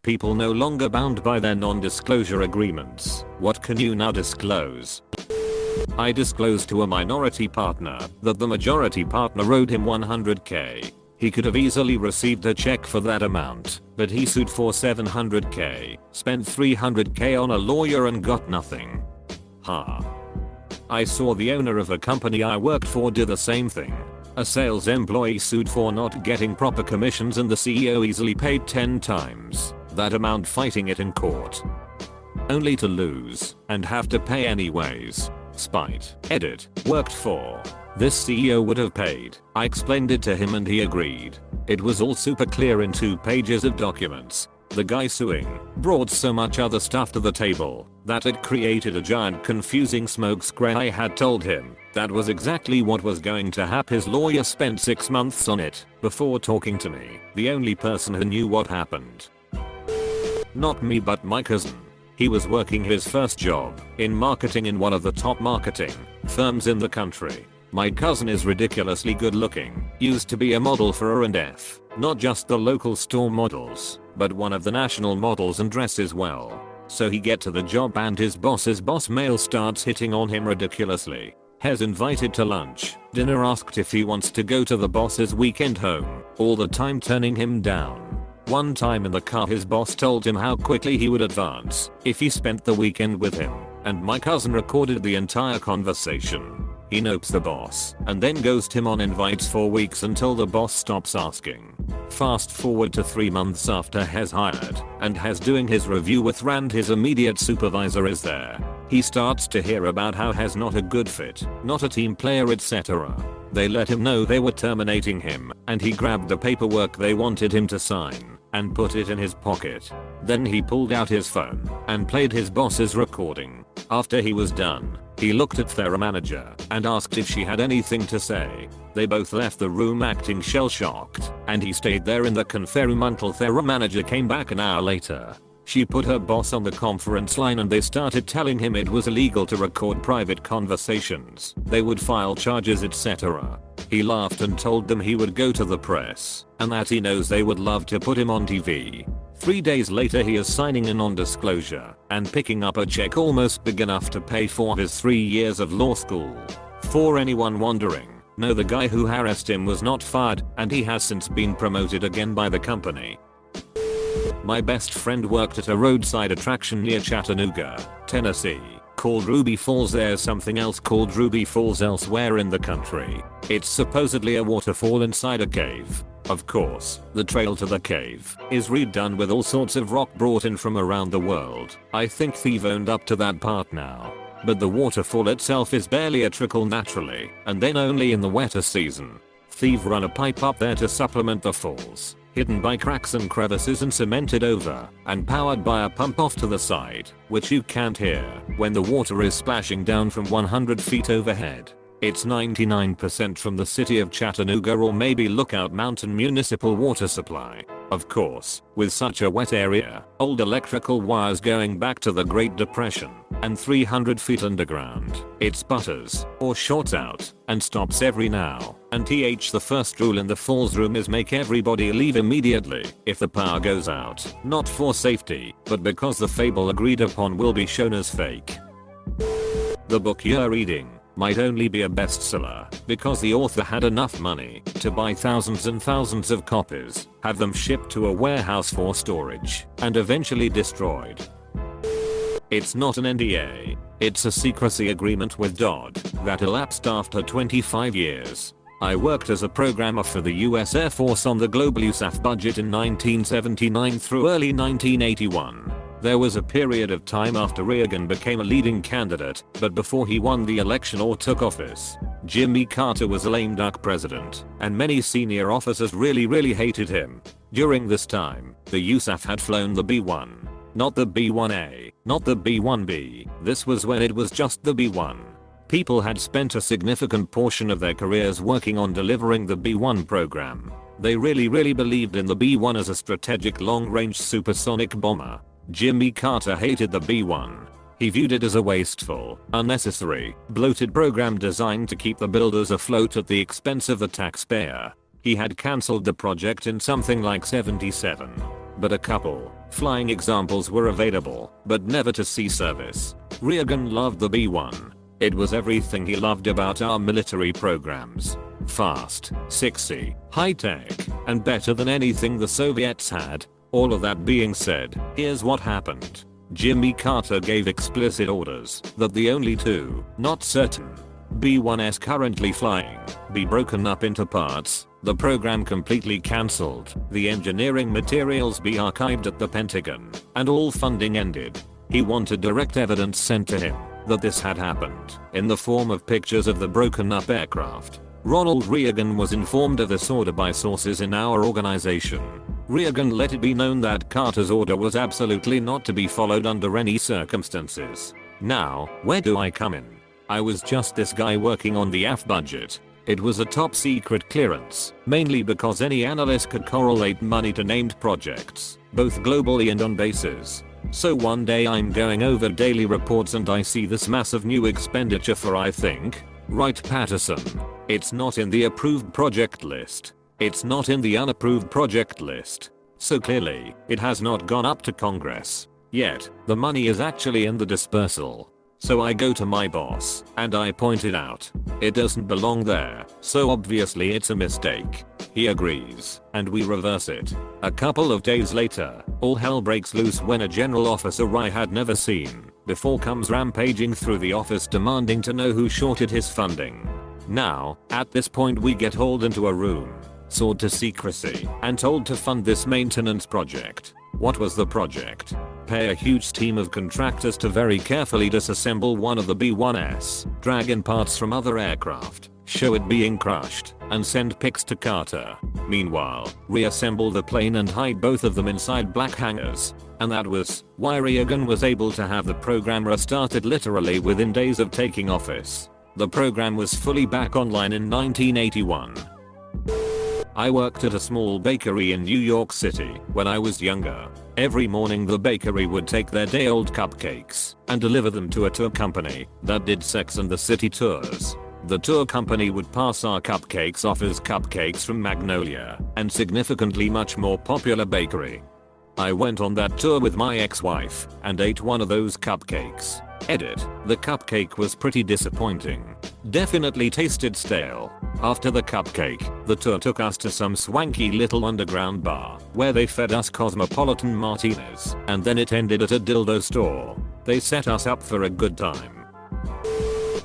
people no longer bound by their non-disclosure agreements. What can you now disclose? I disclosed to a minority partner that the majority partner owed him 100k. He could have easily received a check for that amount, but he sued for 700k, spent 300k on a lawyer and got nothing. I saw the owner of a company I worked for do the same thing. A sales employee sued for not getting proper commissions and the CEO easily paid 10 times that amount fighting it in court. Only to lose and have to pay anyways. Spite. Edit. Worked for. This CEO would have paid. I explained it to him and he agreed. It was all super clear in 2 pages of documents. The guy suing brought so much other stuff to the table that it created a giant confusing smokescreen. I had told him that was exactly what was going to happen. His lawyer spent 6 months on it before talking to me, the only person who knew what happened. Not me but my cousin. He was working his first job in marketing in one of the top marketing firms in the country. My cousin is ridiculously good looking, used to be a model for A&F, not just the local store models, but one of the national models and dresses well. So he get to the job and his boss's boss male starts hitting on him ridiculously. Has invited to lunch, dinner, asked if he wants to go to the boss's weekend home, all the time turning him down. One time in the car his boss told him how quickly he would advance if he spent the weekend with him, and my cousin recorded the entire conversation. He nopes the boss and then ghosts him on invites for weeks until the boss stops asking. Fast forward to 3 months after Hez hired and Hez doing his review with Rand, his immediate supervisor is there. He starts to hear about how Hez not a good fit, not a team player, etc. They let him know they were terminating him and he grabbed the paperwork they wanted him to sign and put it in his pocket. Then he pulled out his phone and played his boss's recording. After he was done, he looked at their manager and asked if she had anything to say. They both left the room acting shell-shocked, and he stayed there in the conference until their manager came back an hour later. She put her boss on the conference line and they started telling him it was illegal to record private conversations. They would file charges, etc. He laughed and told them he would go to the press and that he knows they would love to put him on TV. 3 days later he is signing a non-disclosure and picking up a check almost big enough to pay for his 3 years of law school. For anyone wondering, no, the guy who harassed him was not fired and he has since been promoted again by the company. My best friend worked at a roadside attraction near Chattanooga, Tennessee, called Ruby Falls. There's something else called Ruby Falls elsewhere in the country. It's supposedly a waterfall inside a cave. Of course, the trail to the cave is redone with all sorts of rock brought in from around the world. I think they've owned up to that part now. But the waterfall itself is barely a trickle naturally, and then only in the wetter season. They've run a pipe up there to supplement the falls, hidden by cracks and crevices and cemented over, and powered by a pump off to the side, which you can't hear when the water is splashing down from 100 feet overhead. It's 99% from the city of Chattanooga or maybe Lookout Mountain municipal water supply. Of course, with such a wet area, old electrical wires going back to the Great Depression, and 300 feet underground, it sputters, or shorts out, and stops every now and then. The first rule in the falls room is make everybody leave immediately if the power goes out, not for safety, but because the fable agreed upon will be shown as fake. The book you're reading might only be a bestseller because the author had enough money to buy thousands and thousands of copies, have them shipped to a warehouse for storage, and eventually destroyed. It's not an NDA, it's a secrecy agreement with Dodd that elapsed after 25 years. I worked as a programmer for the US Air Force on the global USAF budget in 1979 through early 1981. There was a period of time after Reagan became a leading candidate, but before he won the election or took office. Jimmy Carter was a lame duck president, and many senior officers really hated him. During this time, the USAF had flown the B-1. Not the B-1A, not the B-1B, this was when it was just the B-1. People had spent a significant portion of their careers working on delivering the B-1 program. They really believed in the B-1 as a strategic long-range supersonic bomber. Jimmy Carter hated the B-1. He viewed it as a wasteful, unnecessary, bloated program designed to keep the builders afloat at the expense of the taxpayer. He had cancelled the project in something like 77. but a couple flying examples were available, but never to see service. Reagan loved the B-1. It was everything he loved about our military programs. Fast, sexy, high-tech, and better than anything the Soviets had. All of that being said, here's what happened. Jimmy Carter gave explicit orders that the only two, not certain, B-1s currently flying be broken up into parts, the program completely cancelled, the engineering materials be archived at the Pentagon, and all funding ended. He wanted direct evidence sent to him that this had happened in the form of pictures of the broken up aircraft. Ronald Reagan was informed of this order by sources in our organization. Reagan let it be known that Carter's order was absolutely not to be followed under any circumstances. Now, where do I come in? I was just this guy working on the AF budget. It was a top secret clearance, mainly because any analyst could correlate money to named projects, both globally and on bases. So one day I'm going over daily reports and I see this massive new expenditure for I think, right Patterson. It's not in the approved project list. It's not in the unapproved project list. So clearly, it has not gone up to Congress. Yet, the money is actually in the dispersal. So I go to my boss, and I point it out. It doesn't belong there, so obviously it's a mistake. He agrees, and we reverse it. A couple of days later, all hell breaks loose when a general officer I had never seen before comes rampaging through the office demanding to know who shorted his funding. Now, at this point we get hauled into a room, sword to secrecy, and told to fund this maintenance project. What was the project? Pay a huge team of contractors to very carefully disassemble one of the B-1s, drag in parts from other aircraft, show it being crushed, and send pics to Carter. Meanwhile, reassemble the plane and hide both of them inside black hangars. And that was why Reagan was able to have the program restarted literally within days of taking office. The program was fully back online in 1981. I worked at a small bakery in New York City when I was younger. Every morning the bakery would take their day-old cupcakes and deliver them to a tour company that did Sex and the City tours. The tour company would pass our cupcakes off as cupcakes from Magnolia and significantly much more popular bakery. I went on that tour with my ex-wife and ate one of those cupcakes. Edit. The cupcake was pretty disappointing. Definitely tasted stale. After the cupcake, the tour took us to some swanky little underground bar where they fed us cosmopolitan martinis, and then it ended at a dildo store. They set us up for a good time.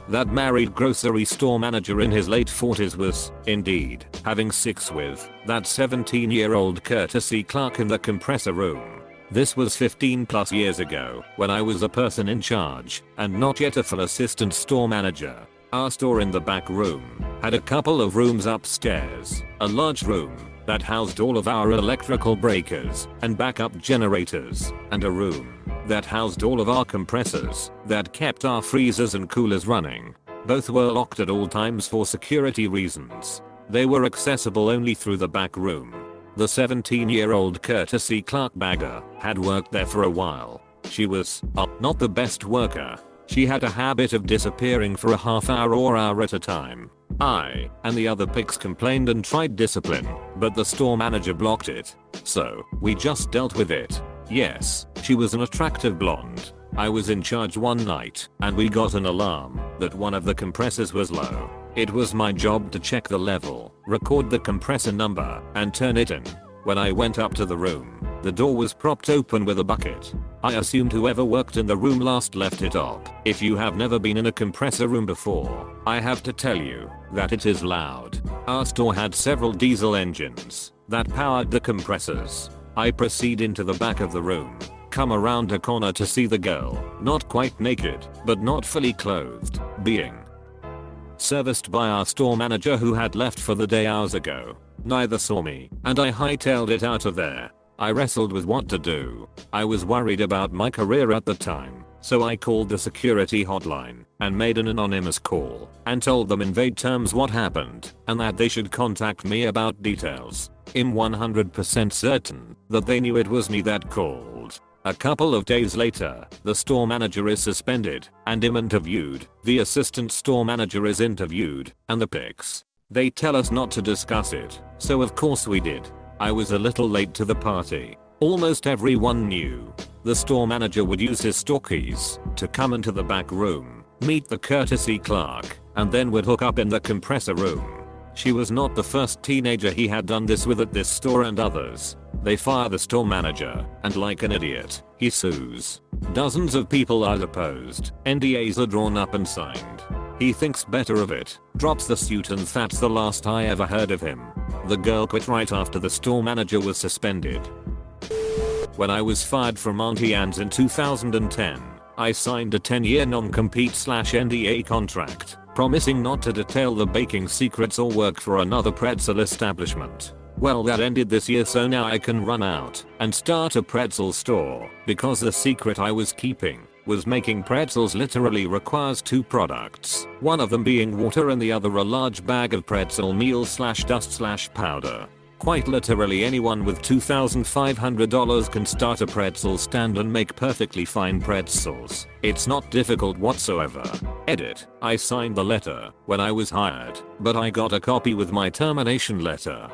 That married grocery store manager in his late 40s was, indeed, having sex with that 17-year-old courtesy clerk in the compressor room. This was 15 plus years ago when I was a person in charge and not yet a full assistant store manager. Our store in the back room had a couple of rooms upstairs, a large room that housed all of our electrical breakers and backup generators, and a room that housed all of our compressors that kept our freezers and coolers running. Both were locked at all times for security reasons. They were accessible only through the back room. The 17-year-old courtesy clerk bagger had worked there for a while. She was not the best worker. She had a habit of disappearing for a half hour or hour at a time. I and the other picks complained and tried discipline, but the store manager blocked it. So, we just dealt with it. Yes, she was an attractive blonde. I was in charge one night, and we got an alarm that one of the compressors was low. It was my job to check the level, record the compressor number, and turn it in. When I went up to the room, the door was propped open with a bucket. I assumed whoever worked in the room last left it up. If you have never been in a compressor room before, I have to tell you that it is loud. Our store had several diesel engines that powered the compressors. I proceed into the back of the room, come around a corner to see the girl, not quite naked, but not fully clothed, being serviced by our store manager who had left for the day hours ago. Neither saw me, and I hightailed it out of there. I wrestled with what to do. I was worried about my career at the time, so I called the security hotline and made an anonymous call and told them in vague terms what happened and that they should contact me about details. I'm 100% certain that they knew it was me that called. A couple of days later, the store manager is suspended and I'm interviewed. The assistant store manager is interviewed, and the pics. They tell us not to discuss it, so of course we did. I was a little late to the party. Almost everyone knew. The store manager would use his store keys to come into the back room, meet the courtesy clerk, and then would hook up in the compressor room. She was not the first teenager he had done this with at this store and others. They fire the store manager, and like an idiot, he sues. Dozens of people are deposed, NDAs are drawn up and signed. He thinks better of it, drops the suit, and that's the last I ever heard of him. The girl quit right after the store manager was suspended. When I was fired from Auntie Anne's in 2010, I signed a 10-year non-compete/NDA contract, promising not to detail the baking secrets or work for another pretzel establishment. Well, that ended this year, so now I can run out and start a pretzel store, because the secret I was keeping was making pretzels literally requires 2 products, one of them being water and the other a large bag of pretzel meal/dust/powder. Quite literally anyone with $2,500 can start a pretzel stand and make perfectly fine pretzels. It's not difficult whatsoever. Edit. I signed the letter when I was hired, but I got a copy with my termination letter.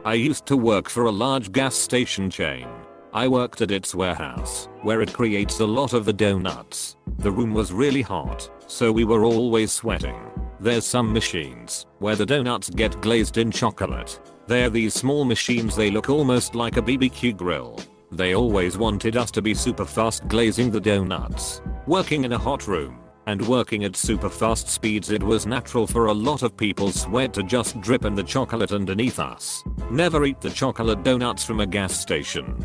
I used to work for a large gas station chain. I worked at its warehouse, where it creates a lot of the donuts. The room was really hot, so we were always sweating. There's some machines where the donuts get glazed in chocolate. They're these small machines, they look almost like a BBQ grill. They always wanted us to be super fast glazing the donuts. Working in a hot room and working at super fast speeds, it was natural for a lot of people's sweat to just drip in the chocolate underneath us. Never eat the chocolate donuts from a gas station.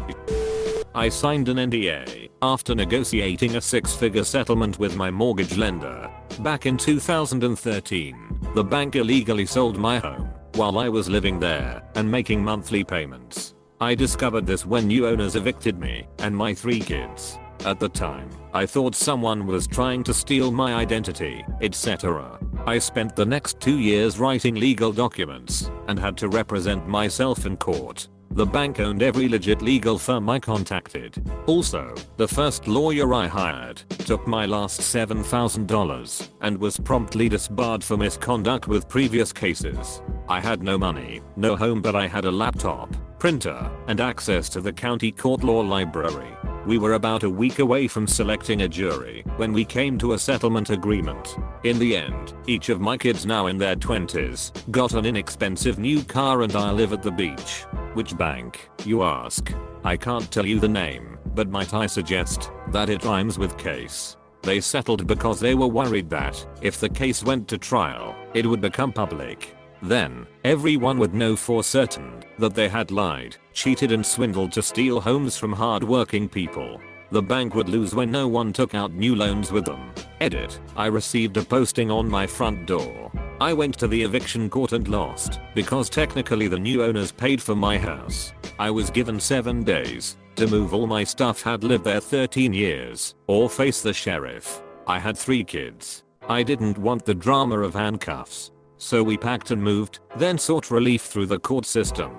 I signed an NDA after negotiating a 6-figure settlement with my mortgage lender. Back in 2013, the bank illegally sold my home while I was living there and making monthly payments. I discovered this when new owners evicted me and my 3 kids. At the time, I thought someone was trying to steal my identity, etc. I spent the next 2 years writing legal documents and had to represent myself in court. The bank owned every legit legal firm I contacted. Also, the first lawyer I hired took my last $7,000 and was promptly disbarred for misconduct with previous cases. I had no money, no home, but I had a laptop, printer, and access to the county court law library. We were about a week away from selecting a jury when we came to a settlement agreement. In the end, each of my kids, now in their 20s, got an inexpensive new car and I live at the beach. Which bank, you ask? I can't tell you the name, but might I suggest that it rhymes with case. They settled because they were worried that if the case went to trial, it would become public. Then, everyone would know for certain that they had lied, cheated, and swindled to steal homes from hard-working people. The bank would lose when no one took out new loans with them. Edit. I received a posting on my front door. I went to the eviction court and lost, because technically the new owners paid for my house. I was given 7 days to move all my stuff, had lived there 13 years, or face the sheriff. I had 3 kids. I didn't want the drama of handcuffs. So we packed and moved, then sought relief through the court system.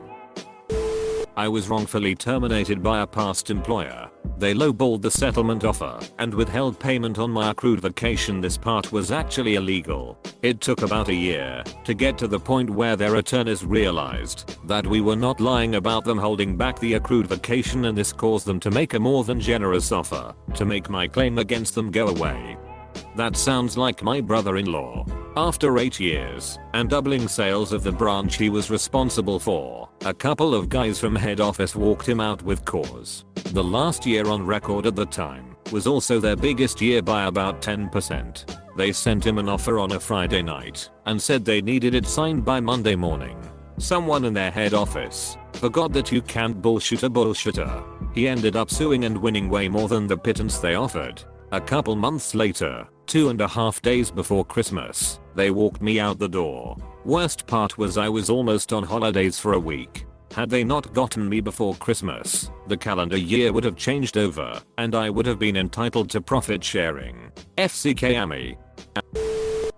I was wrongfully terminated by a past employer. They lowballed the settlement offer and withheld payment on my accrued vacation. This part was actually illegal. It took about a year to get to the point where their attorneys realized that we were not lying about them holding back the accrued vacation, and this caused them to make a more than generous offer to make my claim against them go away. That sounds like my brother-in-law. After 8 years and doubling sales of the branch he was responsible for, a couple of guys from head office walked him out with cause. The last year on record at the time was also their biggest year by about 10%. They sent him an offer on a Friday night and said they needed it signed by Monday morning. Someone in their head office forgot that you can't bullshit a bullshitter. He ended up suing and winning way more than the pittance they offered. A couple months later, 2.5 days before Christmas, they walked me out the door. Worst part was I was almost on holidays for a week. Had they not gotten me before Christmas, the calendar year would have changed over, and I would have been entitled to profit sharing. FCK AMI.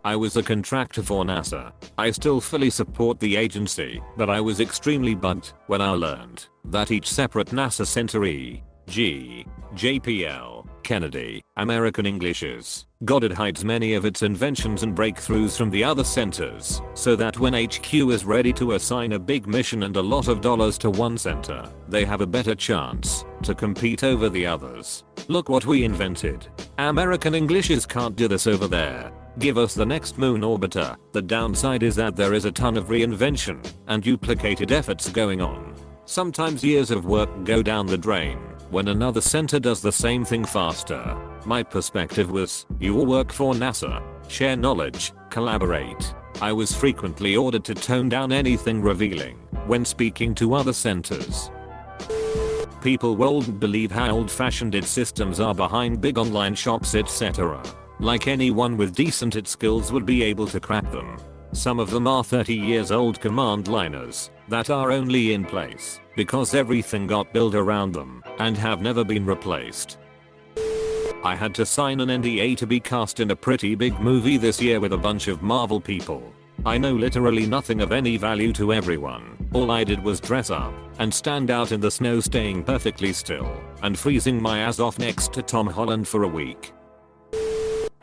I was a contractor for NASA. I still fully support the agency, but I was extremely bugged when I learned that each separate NASA centree G. JPL, Kennedy, American Englishes. Goddard hides many of its inventions and breakthroughs from the other centers, so that when HQ is ready to assign a big mission and a lot of dollars to one center, they have a better chance to compete over the others. Look what we invented. American Englishes can't do this over there. Give us the next moon orbiter. The downside is that there is a ton of reinvention and duplicated efforts going on. Sometimes years of work go down the drain when another center does the same thing faster. My perspective was, you all work for NASA. Share knowledge, collaborate. I was frequently ordered to tone down anything revealing when speaking to other centers. People won't believe how old-fashioned its systems are behind big online shops, etc. Like anyone with decent IT skills would be able to crack them. Some of them are 30 years old command liners that are only in place because everything got built around them and have never been replaced. I had to sign an NDA to be cast in a pretty big movie this year with a bunch of Marvel people. I know literally nothing of any value to everyone. All I did was dress up and stand out in the snow, staying perfectly still and freezing my ass off next to Tom Holland for a week.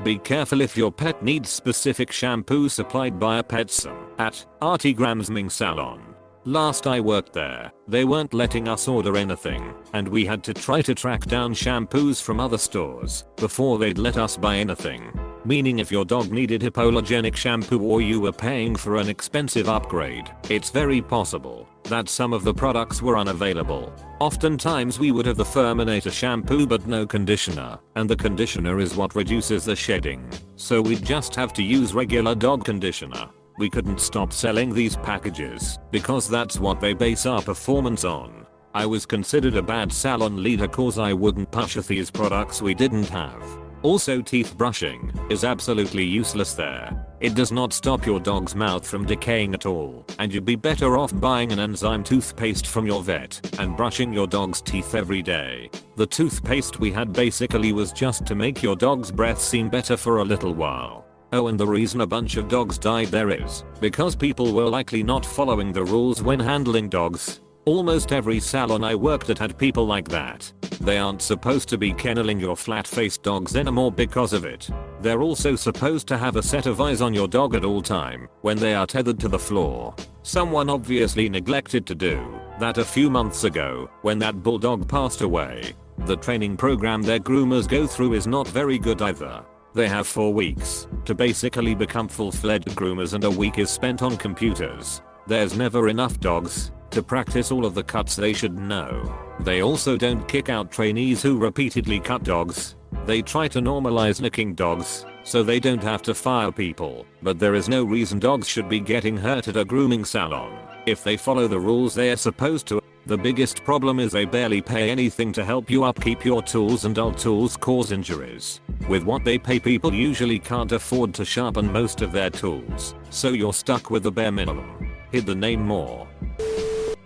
Be careful if your pet needs specific shampoo supplied by a Petson at Artie Graham's Ming Salon. Last I worked there, they weren't letting us order anything, and we had to try to track down shampoos from other stores before they'd let us buy anything. Meaning if your dog needed hypoallergenic shampoo or you were paying for an expensive upgrade, it's very possible that some of the products were unavailable. Oftentimes we would have the Furminator shampoo but no conditioner, and the conditioner is what reduces the shedding, so we'd just have to use regular dog conditioner. We couldn't stop selling these packages because that's what they base our performance on. I was considered a bad salon leader cause I wouldn't push these products we didn't have. Also, teeth brushing is absolutely useless there. It does not stop your dog's mouth from decaying at all, and you'd be better off buying an enzyme toothpaste from your vet and brushing your dog's teeth every day. The toothpaste we had basically was just to make your dog's breath seem better for a little while. Oh, and the reason a bunch of dogs died there is because people were likely not following the rules when handling dogs. Almost every salon I worked at had people like that. They aren't supposed to be kenneling your flat-faced dogs anymore because of it. They're also supposed to have a set of eyes on your dog at all time when they are tethered to the floor. Someone obviously neglected to do that a few months ago when that bulldog passed away. The training program their groomers go through is not very good either. They have 4 weeks to basically become full-fledged groomers and a week is spent on computers. There's never enough dogs to practice all of the cuts they should know. They also don't kick out trainees who repeatedly cut dogs. They try to normalize licking dogs so they don't have to fire people, but there is no reason dogs should be getting hurt at a grooming salon if they follow the rules they are supposed to. The biggest problem is they barely pay anything to help you upkeep your tools, and old tools cause injuries. With what they pay, people usually can't afford to sharpen most of their tools, so you're stuck with the bare minimum. Hit the name more.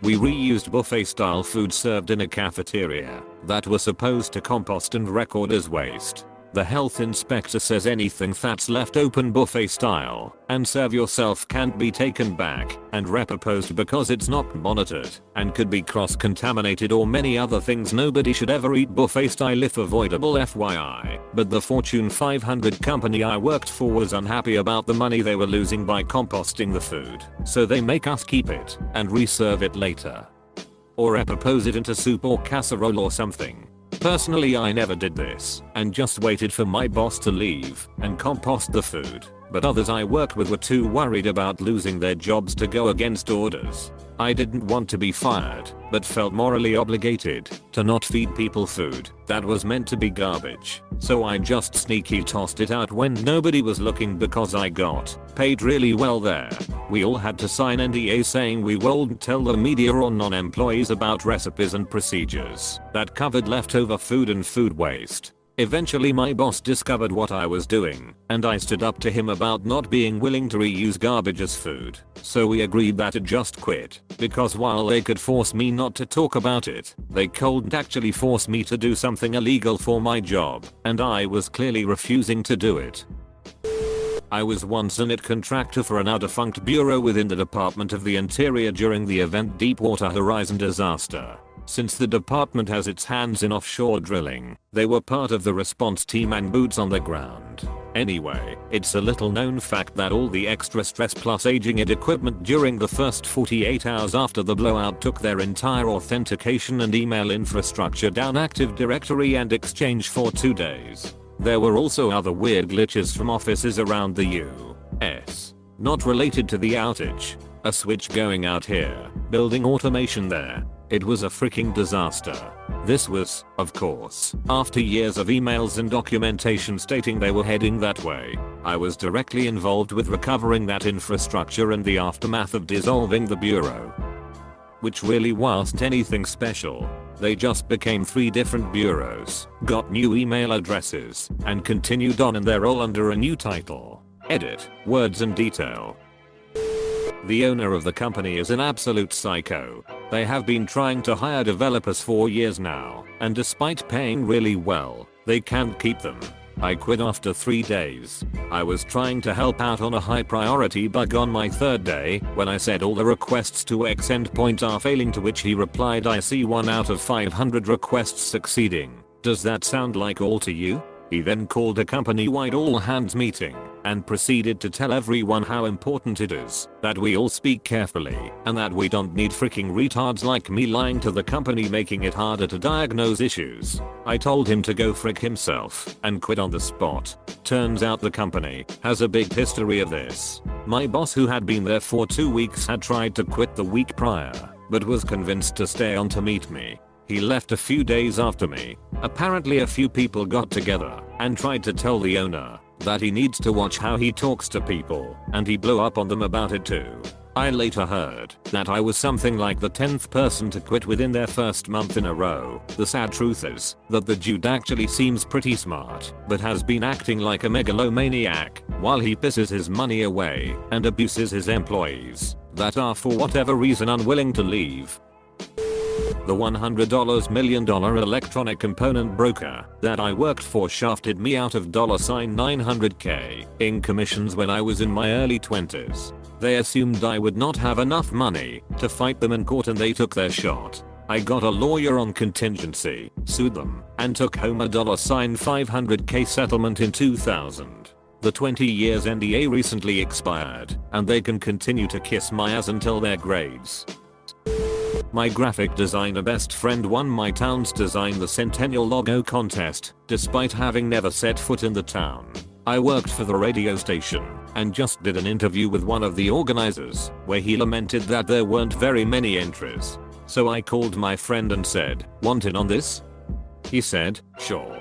We reused buffet-style food served in a cafeteria that was supposed to compost and record as waste. The health inspector says anything that's left open buffet style and serve yourself can't be taken back and repurposed because it's not monitored and could be cross-contaminated or many other things. Nobody should ever eat buffet style if avoidable, FYI. But the Fortune 500 company I worked for was unhappy about the money they were losing by composting the food, so they make us keep it and reserve it later. Or repurpose it into soup or casserole or something. Personally, I never did this and just waited for my boss to leave and compost the food, but others I worked with were too worried about losing their jobs to go against orders. I didn't want to be fired, but felt morally obligated to not feed people food that was meant to be garbage, so I just sneaky tossed it out when nobody was looking because I got paid really well there. We all had to sign NDAs saying we wouldn't tell the media or non-employees about recipes and procedures that covered leftover food and food waste. Eventually my boss discovered what I was doing, and I stood up to him about not being willing to reuse garbage as food. So we agreed that I'd just quit, because while they could force me not to talk about it, they couldn't actually force me to do something illegal for my job, and I was clearly refusing to do it. I was once an IT contractor for a now defunct bureau within the Department of the Interior during the event Deepwater Horizon disaster. Since the department has its hands in offshore drilling, they were part of the response team and boots on the ground. Anyway, it's a little known fact that all the extra stress plus aging it equipment during the first 48 hours after the blowout took their entire authentication and email infrastructure down Active Directory and Exchange for 2 days. There were also other weird glitches from offices around the US. Not related to the outage. A switch going out here, building automation there. It was a freaking disaster. This was, of course, after years of emails and documentation stating they were heading that way. I was directly involved with recovering that infrastructure and the aftermath of dissolving the bureau. Which really wasn't anything special. They just became 3 different bureaus, got new email addresses, and continued on in their role under a new title. Edit, words and detail. The owner of the company is an absolute psycho. They have been trying to hire developers for years now, and despite paying really well, they can't keep them. I quit after 3 days. I was trying to help out on a high priority bug on my 3rd day when I said all the requests to X endpoint are failing, to which he replied, I see 1 out of 500 requests succeeding. Does that sound like all to you? He then called a company-wide all-hands meeting and proceeded to tell everyone how important it is that we all speak carefully and that we don't need freaking retards like me lying to the company making it harder to diagnose issues. I told him to go frick himself and quit on the spot. Turns out the company has a big history of this. My boss, who had been there for 2 weeks, had tried to quit the week prior but was convinced to stay on to meet me. He left a few days after me. Apparently a few people got together and tried to tell the owner that he needs to watch how he talks to people, and he blew up on them about it too. I later heard that I was something like the 10th person to quit within their first month in a row. The sad truth is that the dude actually seems pretty smart, but has been acting like a megalomaniac while he pisses his money away and abuses his employees that are for whatever reason unwilling to leave. The $100 million electronic component broker that I worked for shafted me out of $900K in commissions when I was in my early 20s. They assumed I would not have enough money to fight them in court, and they took their shot. I got a lawyer on contingency, sued them, and took home a $500K settlement in 2000. The 20 years NDA recently expired, and they can continue to kiss my ass until their graves. My graphic designer best friend won my town's Design the Centennial logo contest, despite having never set foot in the town. I worked for the radio station and just did an interview with one of the organizers where he lamented that there weren't very many entries. So I called my friend and said, "Want in on this?" He said, "Sure."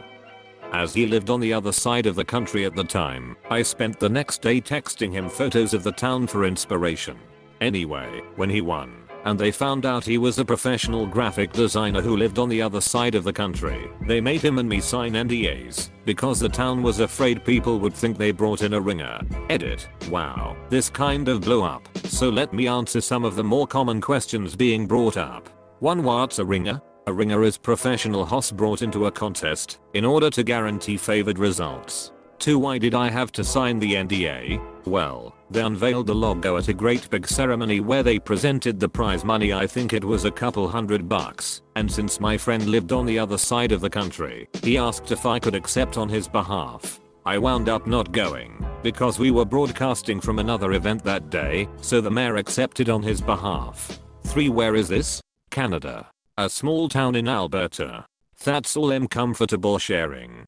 As he lived on the other side of the country at the time, I spent the next day texting him photos of the town for inspiration. Anyway, when he won, and they found out he was a professional graphic designer who lived on the other side of the country, they made him and me sign NDAs because the town was afraid people would think they brought in a ringer. Edit. Wow, this kind of blew up. So let me answer some of the more common questions being brought up. 1. What's a ringer? A ringer is professional hosts brought into a contest in order to guarantee favored results. 2. Why did I have to sign the NDA? Well, they unveiled the logo at a great big ceremony where they presented the prize money. I think it was a couple $100, and since my friend lived on the other side of the country, he asked if I could accept on his behalf. I wound up not going because we were broadcasting from another event that day, so the mayor accepted on his behalf. 3. Where is this? Canada. A small town in Alberta. That's all I'm comfortable sharing.